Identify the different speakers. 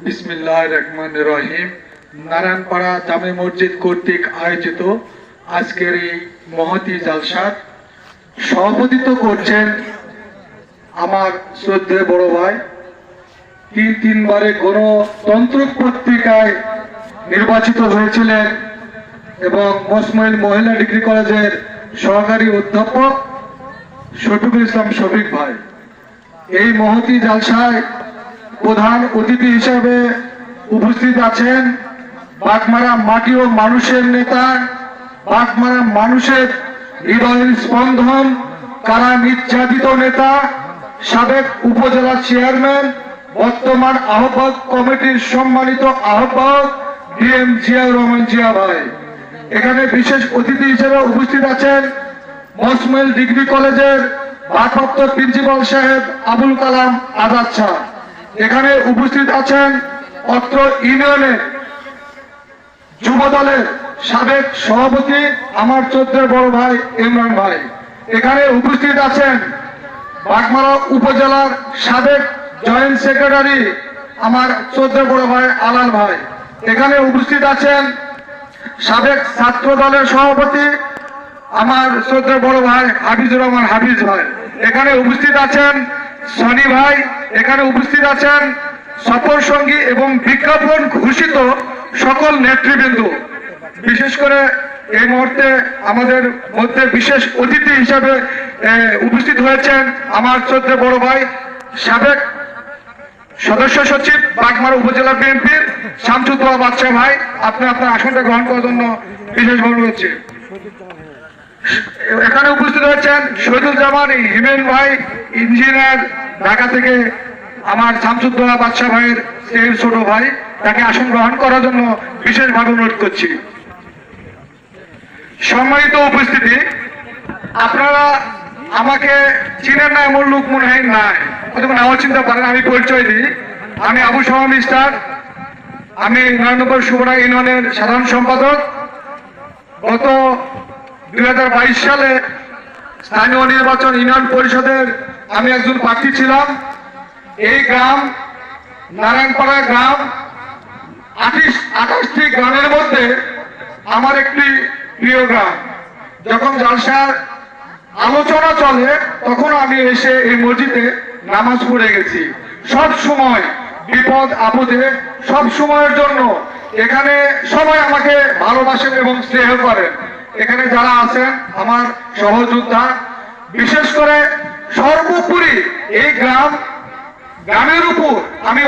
Speaker 1: বিসমিল্লাহির রহমানির রহিম। নারায়ণপাড়া জামে মসজিদ কর্তৃক আয়োজিত আজকের এই মহতী জালসার সভাপতিত্ব করছেন আমার শ্রদ্ধেয় বড় ভাই, তিনবারে গণতন্ত্র পত্রিকায় নির্বাচিত হয়েছিলেন এবং মসমইল মহিলা ডিগ্রি কলেজের সহকারী অধ্যাপক শফিকুল ইসলাম শফিক ভাই। এই মহতী জালসায় প্রধান অতিথি হিসেবে উপস্থিত আছেন বাগমারা মাটি ও মানুষের নেতা, বাগমারা মানুষের হৃদয়ের স্পন্দন, কারা নির্যাতিত নেতা, সাবেক উপজেলা চেয়ারম্যান, বর্তমান আহ্বায়ক কমিটির সম্মানিত আহ্বায়ক ডিএম জিয়াউর রহমান জিয়া ভাই। এখানে বিশেষ অতিথি হিসেবে উপস্থিত আছেন মসমইল ডিগ্রি কলেজের ভারপ্রাপ্ত প্রিন্সিপাল সাহেব আবুল কালাম আজাদ শাহ। এখানে উপস্থিত আছেন অত্র ইউনিয়নের যুব দলের সাবেক সভাপতি আমার চৌধুরী বড় ভাই ইমরান ভাই। এখানে উপস্থিত আছেন বাগমারা উপজেলার সাবেক জয়েন্ট সেক্রেটারি আমার চৌধুরী বড় ভাই আলাল ভাই। এখানে উপস্থিত আছেন সাবেক ছাত্র দলের সভাপতি আমার চৌধুরী বড় ভাই হাফিজুর রহমান হাফিজ ভাই। এখানে উপস্থিত আছেন সনি ভাই। এখানে উপস্থিত আছেন সফর সঙ্গী এবং বিজ্ঞাপন ঘোষিত সকল নেতৃবৃন্দ। বিশেষ করে এই মুহূর্তে আমাদের মধ্যে বিশেষ অতিথি হিসেবে উপস্থিত হয়েছেন আমার চৌধুরী বড় ভাই সাবেক সদস্য সচিব বাগমারা উপজেলা বিএনপির শামসুদ্দোলা বাদশা ভাই। আপনি আপনার আসনটা গ্রহণ করার জন্য বিশেষভাবে হচ্ছে। এখানে উপস্থিত হয়েছেন শহীদুল জামান হিমেন ভাই, ইঞ্জিনিয়ার, ঢাকা থেকে আমার শামসুদ্দোলা বাদশা ভাইয়ের ছোট ভাই। তাকে আসন গ্রহণ করার জন্য বিশেষভাবে অনুরোধ করছি। সম্মানিত উপস্থিতি, আপনারা আমাকে চিনেন না এমন লোক মনে হয় নাই, অথবা নাও চিন্তা পারেন। আমি পরিচয় দিই, আমি আবু শামা মিস্টার, আমি ৯ নম্বর সুবরা ইউনিয়নের সাধারণ সম্পাদক। গত ২০২২ সালে স্থানীয় নির্বাচন ইউনিয়ন পরিষদের আমি একজন প্রার্থী ছিলাম। এই গ্রাম নারায়ণপাড়া গ্রাম ২৮টি গ্রামের মধ্যে আমার একটি প্রিয় গ্রাম। যখন জালসার আলোচনা চলে তখন আমি এসে এই মসজিদে নামাজ পড়ে গেছি। সব সময় বিপদ আপদে সব সময়ের জন্য এখানে সবাই আমাকে ভালোবাসেন এবং স্নেহ করেন। এখানে যারা আছেন আমার সহযোদ্ধা, বিশেষ করে সর্বোপরি এই গ্রামের উপর আমি